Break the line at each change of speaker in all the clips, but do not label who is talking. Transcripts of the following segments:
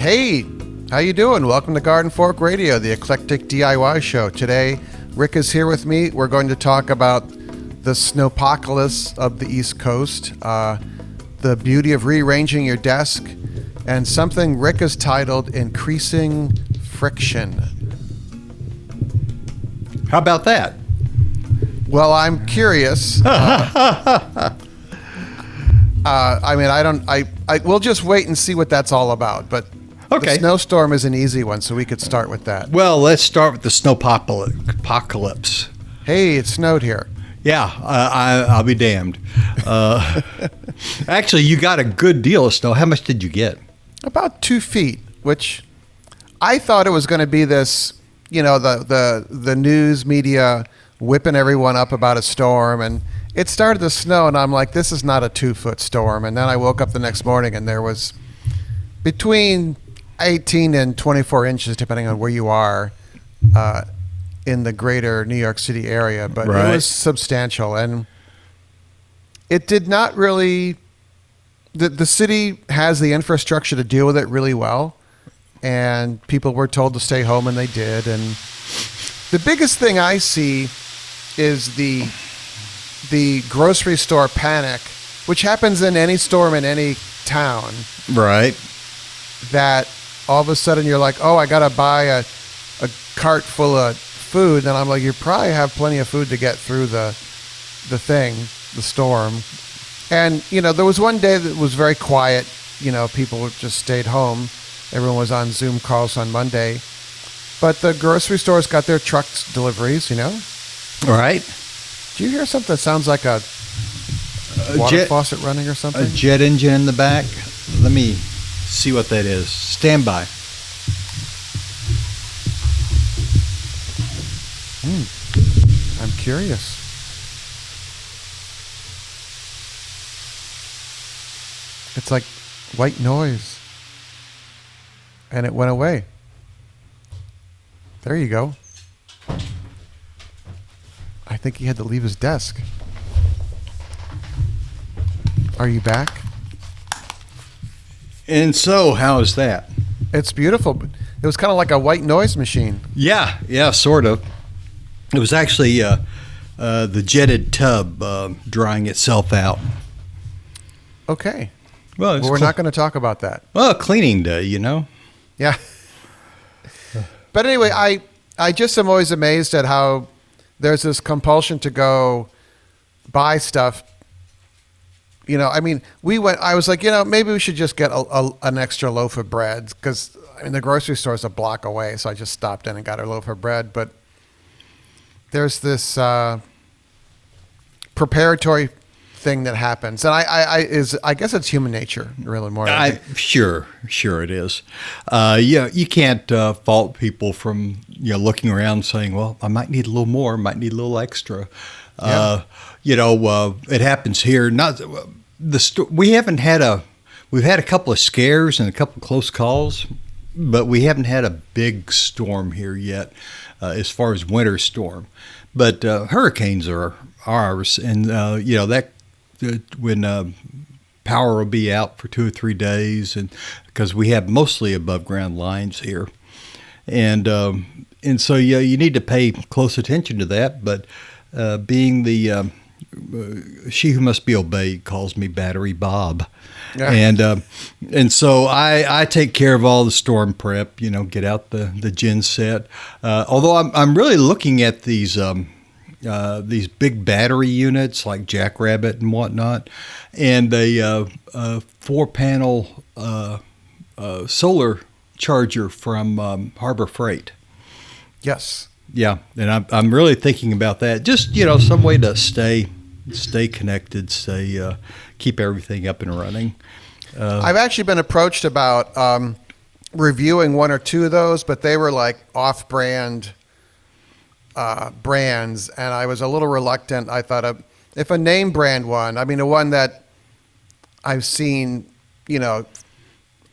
Hey, how you doing? Welcome to Garden Fork Radio, the eclectic DIY show. Today, Rick is here with me. We're going to talk about the snowpocalypse of the East Coast, the beauty of rearranging your desk, and something Rick has titled Increasing Friction.
How about that?
Well, I'm curious. We'll just wait and see what that's all about. But
okay.
The snowstorm is an easy one, so we could start with that.
Well, let's start with the snowpocalypse.
Hey, it snowed here.
Yeah, I'll be damned. Actually, you got a good deal of snow. How much did you get?
About 2 feet, which I thought it was going to be this, the news media whipping everyone up about a storm, and it started to snow, and I'm like, this is not a 2-foot storm. And then I woke up the next morning, and there was between 18 and 24 inches, depending on where you are, in the greater New York City area. But
Right.
It was substantial, and it did not really. The city has the infrastructure to deal with it really well, and people were told to stay home, and they did. And the biggest thing I see is the grocery store panic, which happens in any storm in any town.
Right.
That all of a sudden you're like, oh, I got to buy a cart full of food. And I'm like, you probably have plenty of food to get through the storm. And, there was one day that was very quiet. People just stayed home. Everyone was on Zoom calls on Monday. But the grocery stores got their trucks deliveries,
Right.
Do you hear something that sounds like a water faucet running or something?
A jet engine in the back. Let me see what that is. Stand by.
I'm curious. It's like white noise. And it went away. There you go. I think he had to leave his desk. Are you back?
And so, how is that?
It's beautiful. But it was kind of like a white noise machine.
Yeah, sort of. It was actually the jetted tub drying itself out.
Okay.
Well,
we're not going to talk about that.
Well, cleaning day,
Yeah. But anyway, I just am always amazed at how there's this compulsion to go buy stuff. I was like, maybe we should just get an extra loaf of bread, because the grocery store is a block away. So I just stopped in and got a loaf of bread. But there's this preparatory thing that happens, and I guess it's human nature, really, more.
Sure it is. You can't fault people from looking around and saying, well, I might need a little more, might need a little extra.
Yeah.
It happens here. We've had a couple of scares and a couple of close calls, but we haven't had a big storm here yet, as far as winter storm. But hurricanes are ours, and that when power will be out for 2 or 3 days, and because we have mostly above ground lines here, and so you need to pay close attention to that. But being the she who must be obeyed calls me Battery Bob. Yeah. And so I take care of all the storm prep, get out the gen set. Although I'm really looking at these big battery units like Jackrabbit and whatnot, and a 4-panel solar charger from Harbor Freight.
Yes.
Yeah, and I'm really thinking about that. Just some way to stay connected, keep everything up and running.
I've actually been approached about reviewing 1 or 2 of those, but they were like off-brand brands, and I was a little reluctant. I thought if a name brand one, the one that I've seen,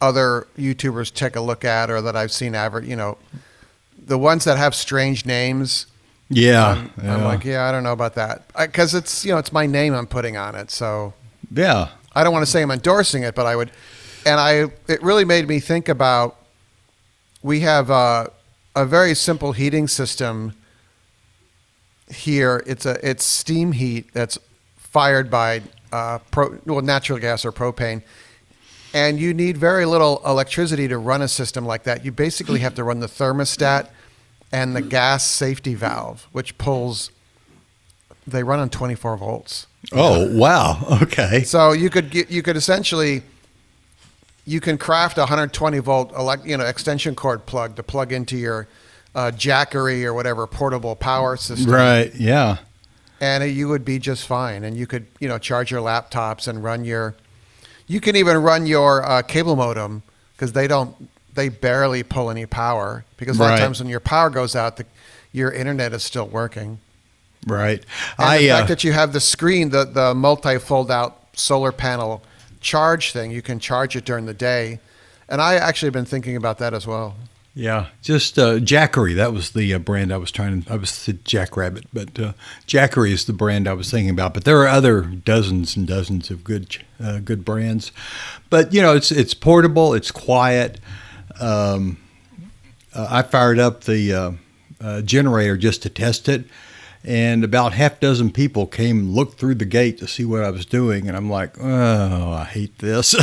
other YouTubers take a look at, or that I've seen the ones that have strange names.
Yeah.
I'm like, I don't know about that, because it's it's my name I'm putting on it. So
yeah,
I don't want to say I'm endorsing it, but I would, and it really made me think about we have a very simple heating system here. It's steam heat that's fired by natural gas or propane. And you need very little electricity to run a system like that. You basically have to run the thermostat and the gas safety valve, which pulls. They run on 24 volts.
Oh, wow. Okay.
So you could essentially, you can craft a 120 volt extension cord plug to plug into your Jackery or whatever portable power system.
Right. Yeah.
And you would be just fine. And you could charge your laptops and run your. You can even run your cable modem because they barely pull any power because a lot of times when your power goes out, your internet is still working.
Right.
And the fact that you have the screen, the multi-fold out solar panel charge thing, you can charge it during the day. And I actually have been thinking about that as well.
Yeah, just Jackery. That was the brand I was the Jackrabbit, but Jackery is the brand I was thinking about. But there are other dozens and dozens of good brands. But it's portable. It's quiet. I fired up the generator just to test it, and about half dozen people came and looked through the gate to see what I was doing, and I'm like, oh, I hate this.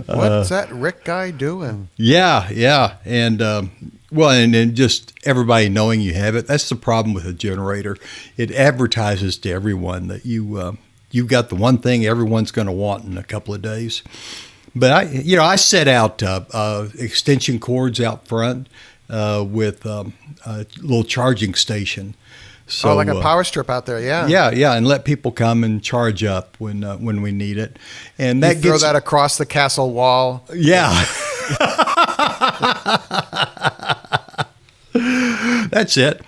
What's that Rick guy doing?
Yeah. And, and just everybody knowing you have it. That's the problem with a generator. It advertises to everyone that you've got the one thing everyone's going to want in a couple of days. But I set out extension cords out front with a little charging station. So,
like a power strip out there, yeah.
Yeah, and let people come and charge up when we need it. And that
throw that across the castle wall.
Yeah. That's it.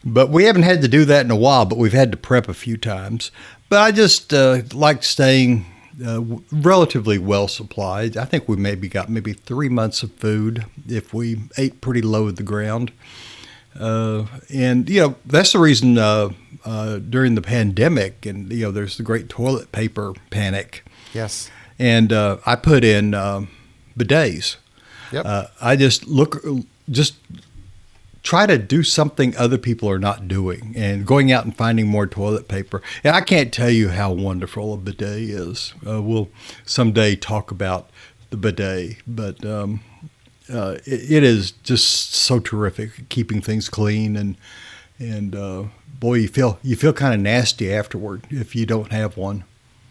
But we haven't had to do that in a while, but we've had to prep a few times. But I just like staying relatively well supplied. I think we got 3 months of food if we ate pretty low to the ground. And that's the reason during the pandemic, and there's the great toilet paper panic.
Yes.
And I put in bidets.
Yep.
I just try to do something other people are not doing, and going out and finding more toilet paper. And I can't tell you how wonderful a bidet is. We'll someday talk about the bidet, but it is just so terrific, keeping things clean, and boy, you feel kind of nasty afterward if you don't have one.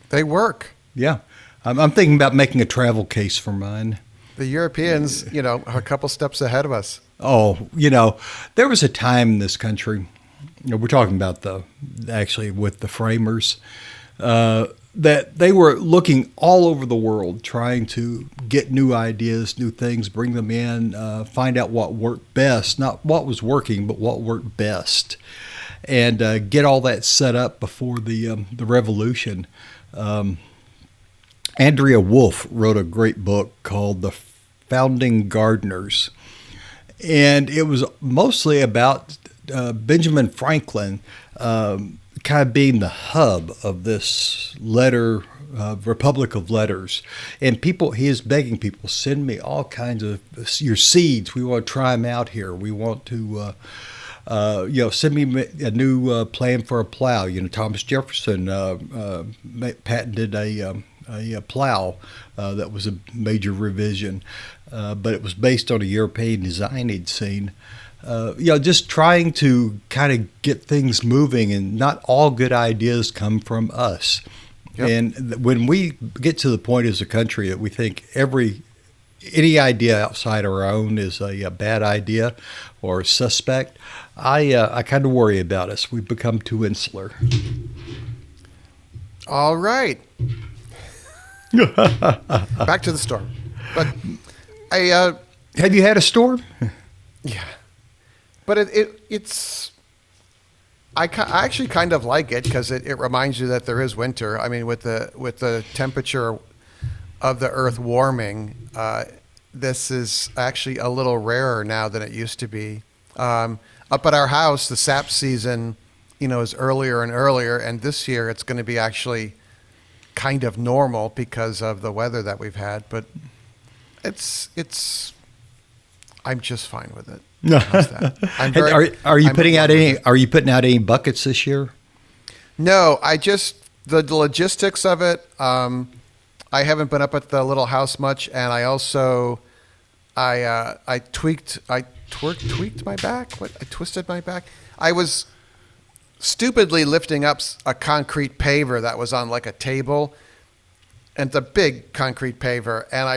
They work.
Yeah, I'm thinking about making a travel case for mine.
The Europeans, are a couple steps ahead of us.
Oh, there was a time in this country, we're talking about with the framers, that they were looking all over the world trying to get new ideas, new things, bring them in, find out what worked best, not what was working, but what worked best, and get all that set up before the revolution. Andrea Wolf wrote a great book called The Founding Gardeners. And it was mostly about Benjamin Franklin kind of being the hub of this Republic of Letters. And he is begging people, send me all kinds of your seeds. We want to try them out here. We want to, send me a new plan for a plow. Thomas Jefferson patented a plow that was a major revision. But it was based on a European design he'd seen. Just trying to kind of get things moving, and not all good ideas come from us. Yep. And when we get to the point as a country that we think any idea outside our own is a bad idea or suspect, I kind of worry about us. We've become too insular.
All right. Back to the storm. But
have you had a storm?
Yeah, but it's. I actually kind of like it because it reminds you that there is winter. I mean, with the temperature of the Earth warming, this is actually a little rarer now than it used to be. Up at our house, the sap season, is earlier and earlier, and this year it's going to be actually kind of normal because of the weather that we've had, but. It's I'm just fine with it.
No.
How's that?
Are you
I'm
putting out
fine with
any?
it.
Are you putting out any buckets this year?
No, the logistics of it. I haven't been up at the little house much, and I also I tweaked my back. I twisted my back. I was stupidly lifting up a concrete paver that was on like a table, and it's a big concrete paver, and I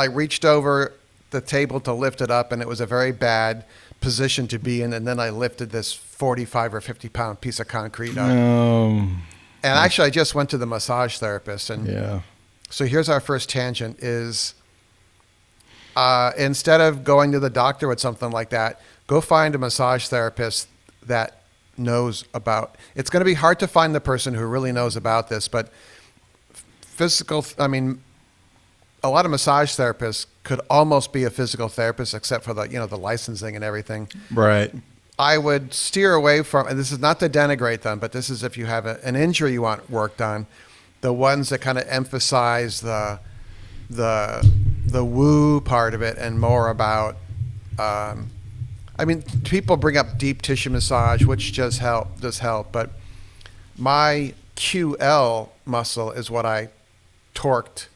reached over the table to lift it up, and it was a very bad position to be in, and then I lifted this 45 or 50 pound piece of concrete up. And actually, I just went to the massage therapist, and
Yeah.
so here's our first tangent: is instead of going to the doctor with something like that, go find a massage therapist that knows about. It's going to be hard to find the person who really knows about this, but a lot of massage therapists could almost be a physical therapist, except for the licensing and everything.
Right.
I would steer away from, and this is not to denigrate them, but this is if you have an injury you want worked on, the ones that kind of emphasize the woo part of it and more about, people bring up deep tissue massage, which does help, but my QL muscle is what I torqued.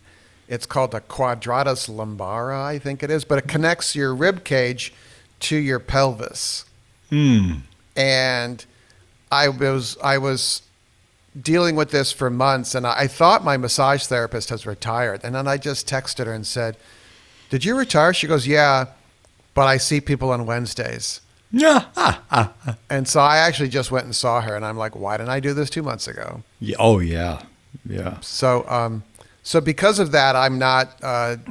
It's called the quadratus lumbara, I think it is, but it connects your rib cage to your pelvis. And I was dealing with this for months, and I thought my massage therapist has retired. And then I just texted her and said, "Did you retire?" She goes, "Yeah, but I see people on Wednesdays."
Yeah.
And so I actually just went and saw her, and I'm like, "Why didn't I do this 2 months ago?"
Yeah. Oh yeah. Yeah.
So because of that, I'm not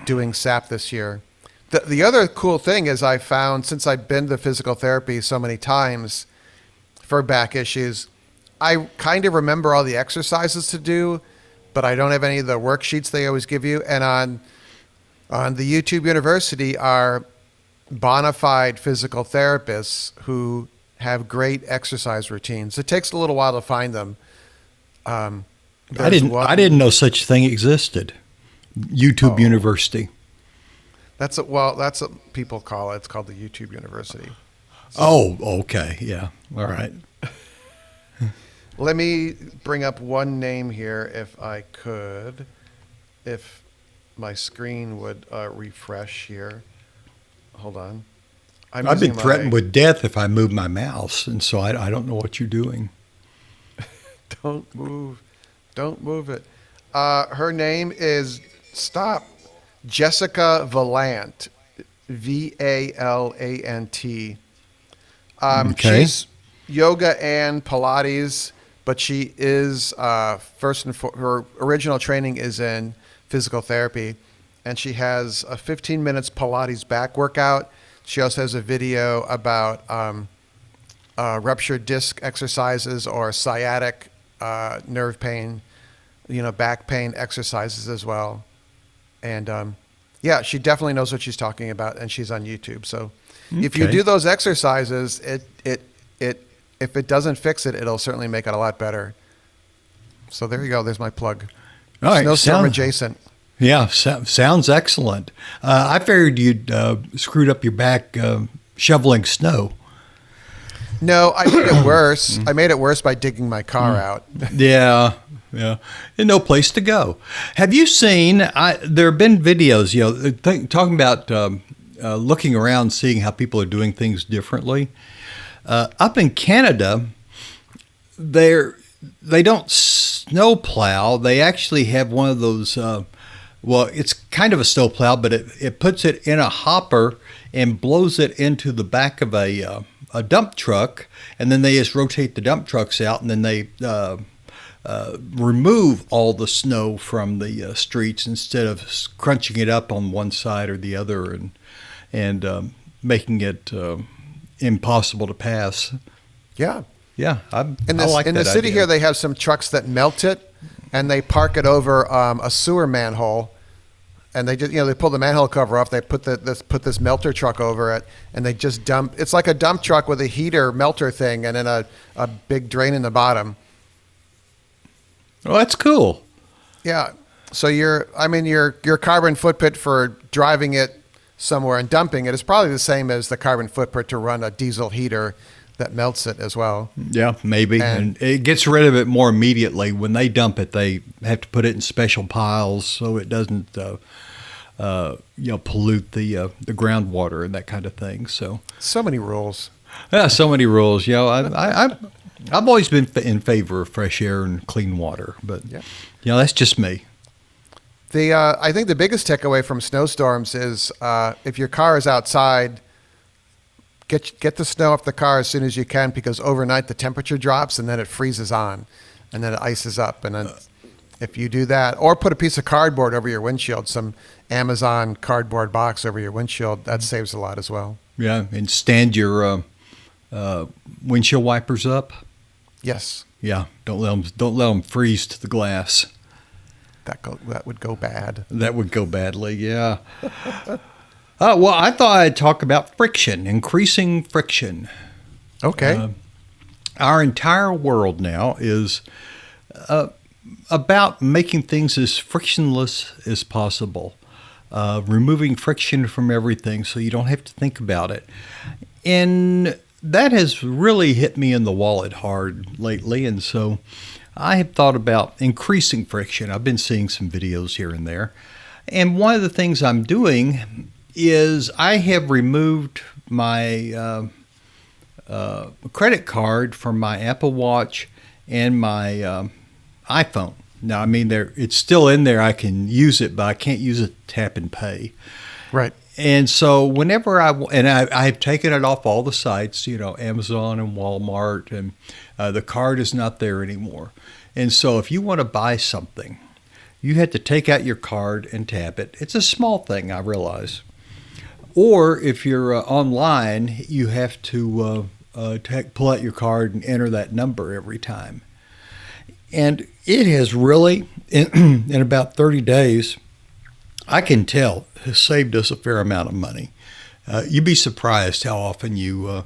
doing SAP this year. The other cool thing is I found, since I've been to physical therapy so many times for back issues, I kind of remember all the exercises to do, but I don't have any of the worksheets they always give you. And on the YouTube University are bona fide physical therapists who have great exercise routines. It takes a little while to find them.
I didn't know such a thing existed. YouTube University.
That's what people call it. It's called the YouTube University.
Oh, okay. Yeah. All right.
Let me bring up one name here if I could. If my screen would refresh here. Hold on.
I've been threatened with death if I move my mouse, and so I don't know what you're doing.
Don't move it. Her name is Jessica Valant, Valant.
Okay.
She's yoga and Pilates, but she is her original training is in physical therapy, and she has a 15 minutes Pilates back workout. She also has a video about ruptured disc exercises or sciatic nerve pain, back pain exercises as well. And she definitely knows what she's talking about, and she's on YouTube. So if you do those exercises, if it doesn't fix it, it'll certainly make it a lot better. So there you go. There's my plug.
All right.
Snowstorm adjacent.
Yeah, sounds excellent. I figured you'd screwed up your back shoveling snow.
No, I made it worse. I made it worse by digging my car out.
Yeah. And no place to go. Have you seen, there have been videos, talking about looking around, seeing how people are doing things differently. Up in Canada, they don't snow plow. They actually have one of those, it's kind of a snow plow, but it puts it in a hopper and blows it into the back of a dump truck, and then they just rotate the dump trucks out, and then they remove all the snow from the streets instead of crunching it up on one side or the other and making it impossible to pass.
Yeah.
Yeah, I like that
in the city
idea.
here, they have some trucks that melt it, and they park it over a sewer manhole, and they just they pull the manhole cover off. They put this melter truck over it, and they just dump. It's like a dump truck with a heater melter thing, and then a big drain in the bottom.
Well, that's cool.
Yeah. So your carbon footprint for driving it somewhere and dumping it is probably the same as the carbon footprint to run a diesel heater that melts it as well.
Yeah, maybe. And it gets rid of it more immediately. When they dump it, they have to put it in special piles so it doesn't pollute the groundwater and that kind of thing. So
many rules.
Yeah, so many rules. I've always been in favor of fresh air and clean water, but that's just me.
I think the biggest takeaway from snowstorms is if your car is outside, get the snow off the car as soon as you can, because overnight the temperature drops and then it freezes on, and then it ices up. And then if you do that, or put a piece of cardboard over your windshield, some Amazon cardboard box over your windshield, that saves a lot as well.
Yeah, and stand your windshield wipers up.
Yes.
Yeah, don't let them freeze to the glass.
That would go bad.
That would go badly, yeah. Well, I thought I'd talk about friction, increasing friction.
Okay.
Our entire world now is about making things as frictionless as possible, removing friction from everything so you don't have to think about it. And that has really hit me in the wallet hard lately, and so I have thought about increasing friction. I've been seeing some videos here and there. And one of the things I'm doing is I have removed my credit card from my Apple Watch and my iPhone. Now, I mean, it's still in there. I can use it, but I can't use it to tap and pay.
Right.
And so whenever I've taken it off all the sites, Amazon and Walmart, and the card is not there anymore. And so if you want to buy something, you have to take out your card and tap it. It's a small thing, I realize. Or if you're online, you have to pull out your card and enter that number every time. And it has really, in about 30 days, I can tell, has saved us a fair amount of money. You'd be surprised how often you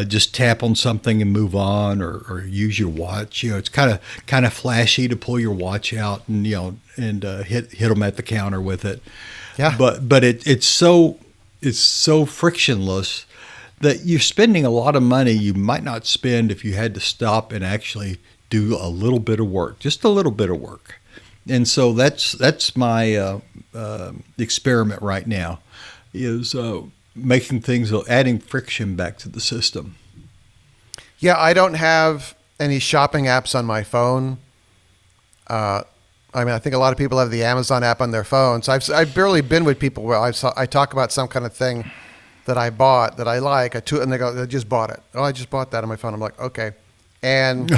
just tap on something and move on, or use your watch. It's kind of flashy to pull your watch out and hit them at the counter with it.
Yeah.
But it's so frictionless that you're spending a lot of money you might not spend if you had to stop and actually do a little bit of work, just a little bit of work. And so that's my experiment right now, is making things, adding friction back to the system.
Yeah, I don't have any shopping apps on my phone. I think a lot of people have the Amazon app on their phone. So I've barely been with people where I talk about some kind of thing that I bought that I like, and they go, "I just bought it." "Oh, I just bought that on my phone." I'm like, okay. And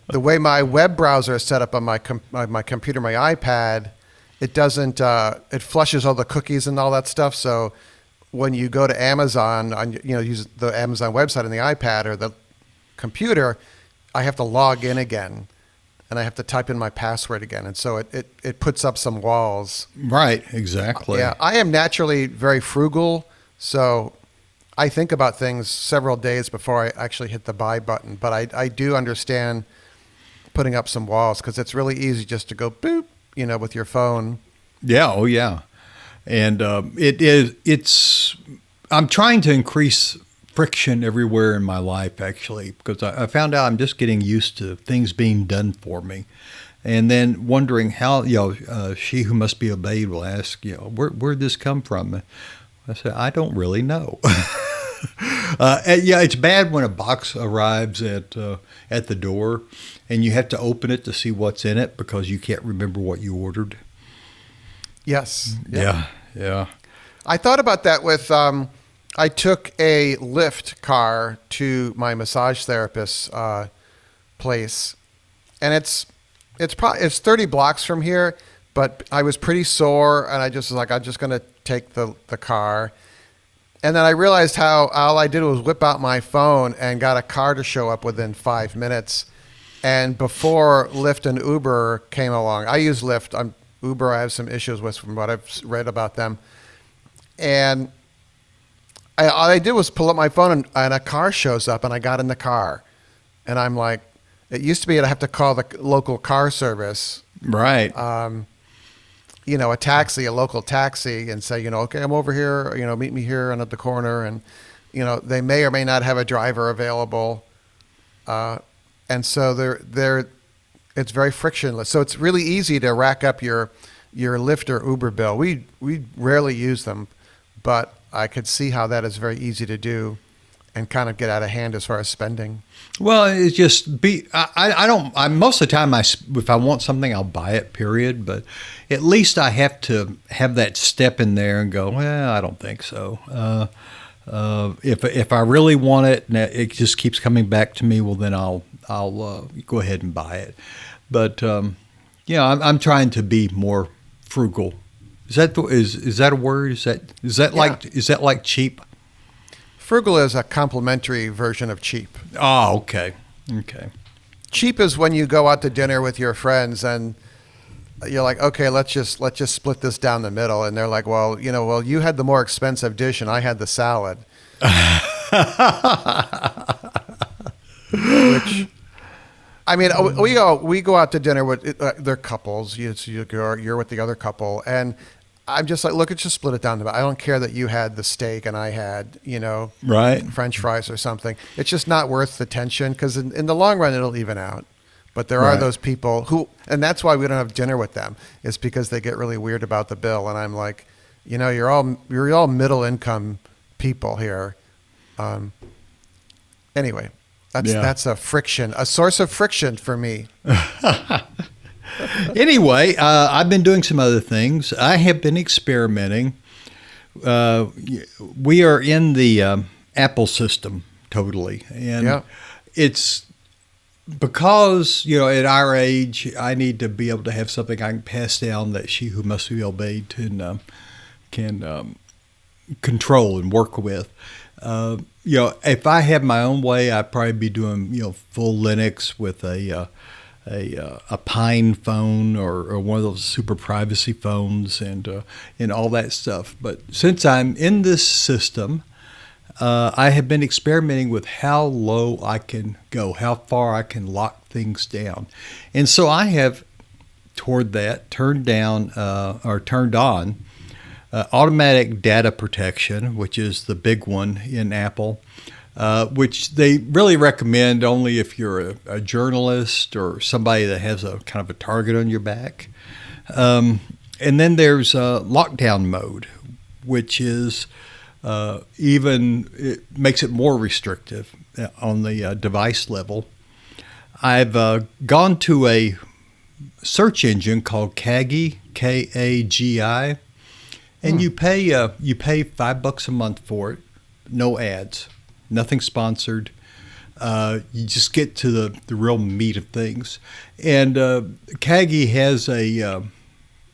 the way my web browser is set up on my computer, my iPad, it doesn't. It flushes all the cookies and all that stuff. So when you go to Amazon, use the Amazon website on the iPad or the computer, I have to log in again, and I have to type in my password again, and so it puts up some walls.
Right. Exactly.
Yeah, I am naturally very frugal, so I think about things several days before I actually hit the buy button, but I do understand putting up some walls, because it's really easy just to go boop, with your phone.
Yeah. Oh, yeah. And I'm trying to increase friction everywhere in my life, actually, because I found out I'm just getting used to things being done for me. And then wondering how, she who must be obeyed will ask, where'd this come from? I said, I don't really know. It's bad when a box arrives at the door and you have to open it to see what's in it because you can't remember what you ordered.
Yes.
Yeah.
I thought about that with, I took a Lyft car to my massage therapist's place, and it's 30 blocks from here, but I was pretty sore, and I just was like, I'm just going to take the car. And then I realized how all I did was whip out my phone and got a car to show up within 5 minutes. And before Lyft and Uber came along, I use Lyft. Uber I have some issues with from what I've read about them. And all I did was pull up my phone, and a car shows up, and I got in the car. And I'm like, it used to be I'd have to call the local car service.
Right.
a taxi, a local taxi, and say, okay, I'm over here, meet me here and at the corner, and they may or may not have a driver available, and so it's very frictionless. So it's really easy to rack up your Lyft or Uber bill. We rarely use them, but I could see how that is very easy to do and kind of get out of hand as far as spending.
Well, it's just I don't. Most of the time, if I want something, I'll buy it. Period. But at least I have to have that step in there and go. Well, I don't think so. If I really want it and it just keeps coming back to me, well, then I'll go ahead and buy it. But I'm trying to be more frugal. Is that a word? Is that like cheap?
Frugal is a complimentary version of cheap.
Oh, okay.
Cheap is when you go out to dinner with your friends and you're like, okay, let's just split this down the middle, and they're like, well, you had the more expensive dish and I had the salad. Which, I mean, we go out to dinner with they're couples. You're with the other couple, and I'm just like, look, let's just split it down the middle. I don't care that you had the steak and I had,
right,
French fries or something. It's just not worth the tension because in the long run it'll even out. But there are those people who, and that's why we don't have dinner with them, is because they get really weird about the bill. And I'm like, you're all middle income people here. Anyway, that's a source of friction for me.
Anyway, I've been doing some other things. I have been experimenting. We are in the Apple system totally, and it's because at our age, I need to be able to have something I can pass down that she who must be obeyed can control and work with. If I had my own way, I'd probably be doing full Linux with a Pine phone or one of those super privacy phones and all that stuff. But since I'm in this system, I have been experimenting with how low I can go, how far I can lock things down. And so I have turned on automatic data protection, which is the big one in Apple. Which they really recommend only if you're a journalist or somebody that has a kind of a target on your back. And then there's lockdown mode, which is it makes it more restrictive on the device level. I've gone to a search engine called Kagi, Kagi, and you pay $5 a month for it, no ads. Nothing sponsored. You just get to the real meat of things. And Kagi has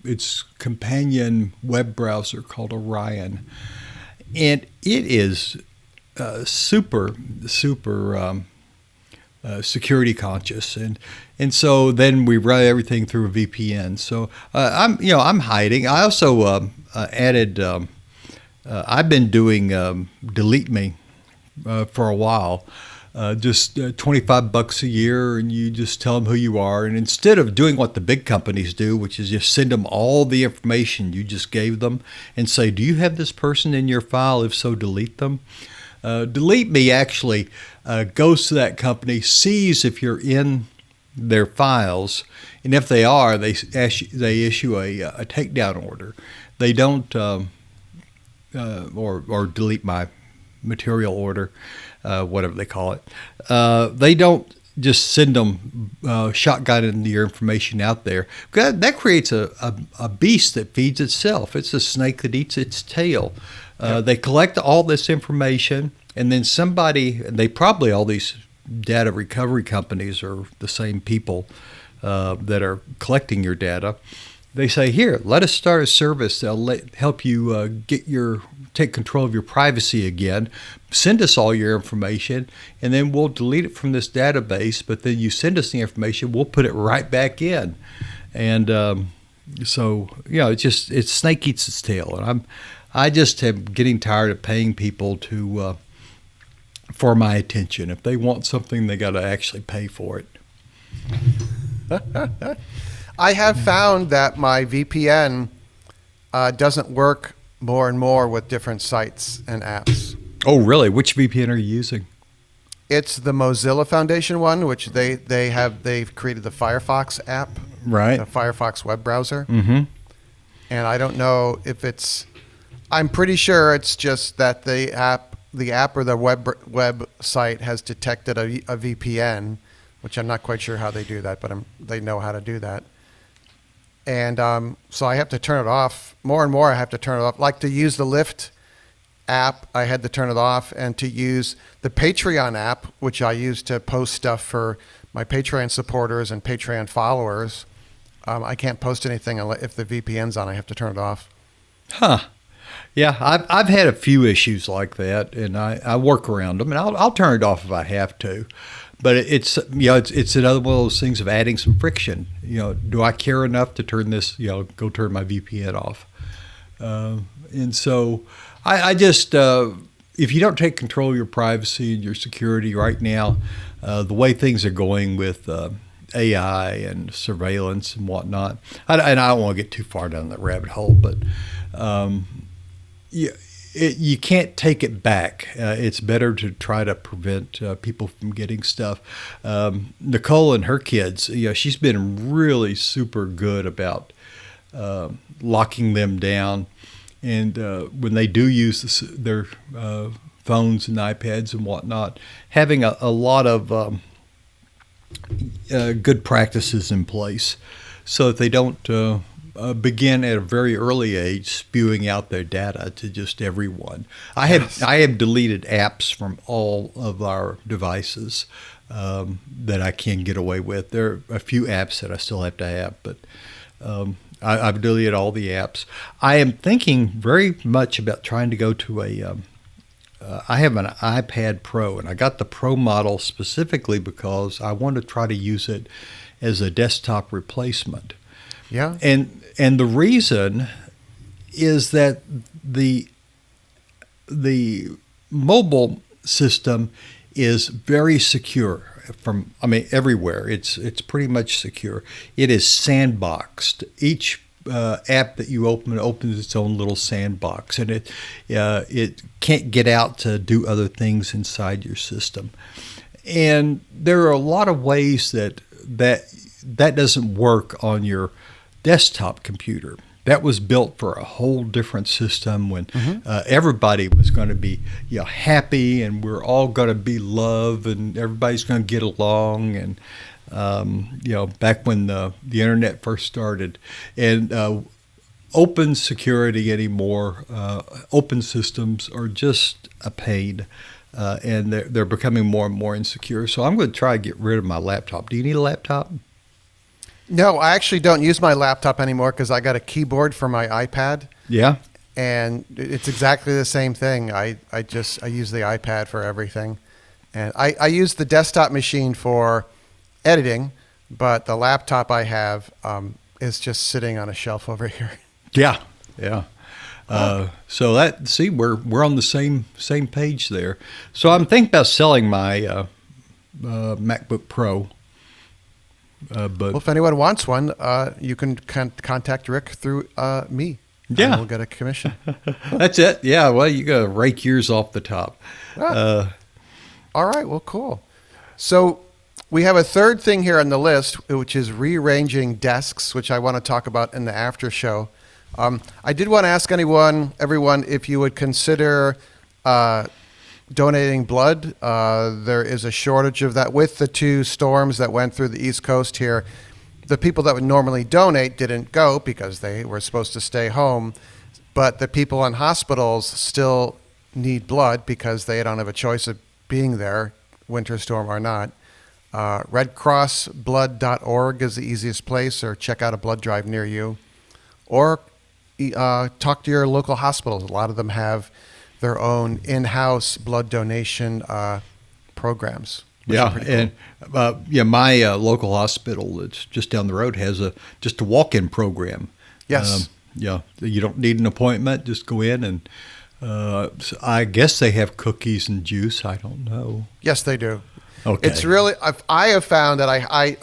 its companion web browser called Orion. And it is super security conscious. And so then we run everything through a VPN. So I'm hiding. I also added, I've been doing Delete Me for a while, just $25 a year, and you just tell them who you are. And instead of doing what the big companies do, which is just send them all the information you just gave them and say, do you have this person in your file? If so, delete them. Delete Me actually goes to that company, sees if you're in their files, and if they are, they issue a takedown order. They don't or delete my material order, whatever they call it. They don't just send them shotgunning your information out there. That creates a beast that feeds itself. It's a snake that eats its tail. They collect all this information, and then all these data recovery companies are the same people that are collecting your data. They say, here, let us start a service that'll help you take control of your privacy again. Send us all your information, and then we'll delete it from this database. But then you send us the information, we'll put it right back in. And it's snake eats its tail. And I just am getting tired of paying people for my attention. If they want something, they got to actually pay for it.
I have found that my VPN doesn't work more and more with different sites and apps.
Oh, really? Which VPN are you using?
It's the Mozilla Foundation one, which they've created the Firefox app,
Right.
the Firefox web browser.
Mm-hmm.
And I don't know if I'm pretty sure it's just that the app or the website has detected a VPN, which I'm not quite sure how they do that, but they know how to do that. And so I have to turn it off. More and more I have to turn it off. Like to use the Lyft app, I had to turn it off. And to use the Patreon app, which I use to post stuff for my Patreon supporters and Patreon followers, I can't post anything if the VPN's on. I have to turn it off.
Huh. Yeah, I've had a few issues like that, and I work around them, and I'll turn it off if I have to. But it's another one of those things of adding some friction. Do I care enough to turn this? Go turn my VPN off. And so I just if you don't take control of your privacy and your security right now, the way things are going with AI and surveillance and whatnot, and I don't want to get too far down that rabbit hole, but you can't take it back. It's better to try to prevent people from getting stuff. Nicole and her kids, she's been really super good about locking them down. And when they do use their phones and iPads and whatnot, having a lot of good practices in place so that they don't begin at a very early age spewing out their data to just everyone. I have deleted apps from all of our devices that I can get away with. There are a few apps that I still have to have, but I've deleted all the apps. I am thinking very much about trying to go to I have an iPad Pro, and I got the Pro model specifically because I want to try to use it as a desktop replacement.
Yeah.
And the reason is that the mobile system is very secure everywhere. It's pretty much secure. It is sandboxed. Each app that you open opens its own little sandbox, and it can't get out to do other things inside your system. And there are a lot of ways that doesn't work on your desktop computer. That was built for a whole different system when everybody was going to be happy, and we're all going to be love, and everybody's going to get along, and back when the internet first started. And open security anymore, open systems are just a pain, and they're becoming more and more insecure. So I'm going to try to get rid of my laptop. Do you need a laptop?
No, I actually don't use my laptop anymore because I got a keyboard for my iPad.
Yeah.
And it's exactly the same thing. I use the iPad for everything. And I use the desktop machine for editing, but the laptop I have is just sitting on a shelf over here.
Yeah. Yeah. So we're on the same page there. So I'm thinking about selling my MacBook Pro. But
if anyone wants one, you can contact Rick through me.
Yeah,
and we'll get a commission.
That's it. Yeah, well, you got to rake yours off the top.
All right. Well, cool. So we have a third thing here on the list, which is rearranging desks, which I want to talk about in the after show. I did want to ask everyone, if you would consider donating blood. There is a shortage of that with the two storms that went through the East Coast here. The people that would normally donate didn't go because they were supposed to stay home, but the people in hospitals still need blood because they don't have a choice of being there, winter storm or not. RedCrossBlood.org is the easiest place, or check out a blood drive near you, or talk to your local hospitals. A lot of them have their own in-house blood donation programs.
Yeah, and my local hospital that's just down the road has just a walk-in program.
Yes.
You don't need an appointment. Just go in, and so I guess they have cookies and juice. I don't know.
Yes, they do.
Okay.
It's really. I have found that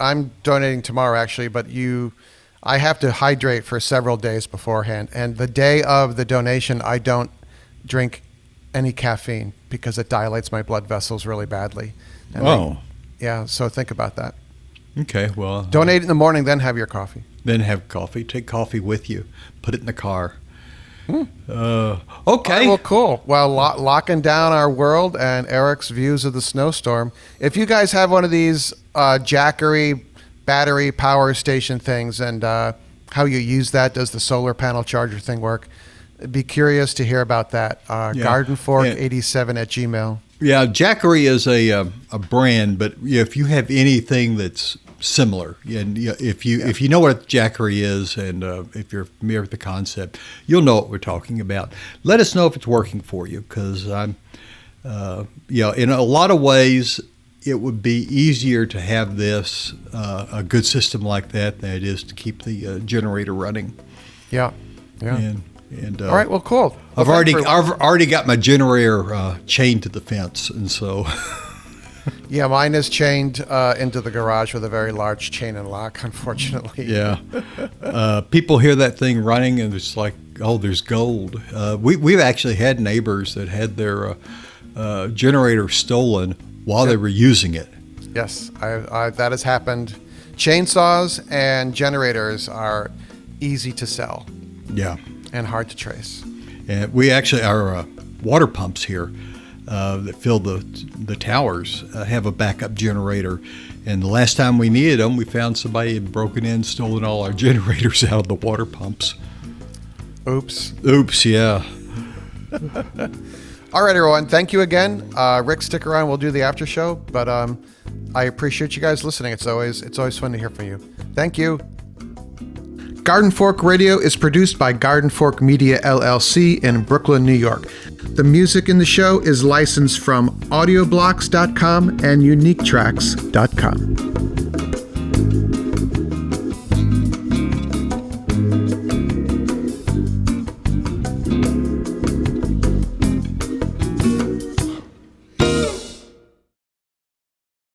I'm donating tomorrow actually, but I have to hydrate for several days beforehand. And the day of the donation, I don't drink any caffeine because it dilates my blood vessels really badly. And yeah, so think about that.
Okay, well.
Donate in the morning, then have your coffee.
Then have coffee. Take coffee with you. Put it in the car. Okay.
Right, well, cool. Well, locking down our world and Eric's views of the snowstorm. If you guys have one of these Jackery battery power station things and how you use that, does the solar panel charger thing work? Be curious to hear about that. Gardenfork87 at Gmail.
Yeah, Jackery is a brand, but if you have anything that's similar, and if you know what Jackery is, and if you're familiar with the concept, you'll know what we're talking about. Let us know if it's working for you, because I'm, in a lot of ways, it would be easier to have this a good system like that than it is to keep the generator running.
Yeah.
And
all right, well, cool.
I've already got my generator chained to the fence, and so.
Yeah, mine is chained into the garage with a very large chain and lock, unfortunately.
Yeah. People hear that thing running, and it's like, oh, there's gold. We've actually had neighbors that had their generator stolen while they were using it.
Yes, that has happened. Chainsaws and generators are easy to sell.
Yeah.
And hard to trace.
And we actually, our water pumps here that fill the towers have a backup generator. And the last time we needed them, we found somebody had broken in, stolen all our generators out of the water pumps.
Oops,
yeah.
All right, everyone. Thank you again. Rick, stick around. We'll do the after show. But I appreciate you guys listening. It's always fun to hear from you. Thank you. Garden Fork Radio is produced by Garden Fork Media LLC in Brooklyn, New York. The music in the show is licensed from audioblocks.com and uniquetracks.com.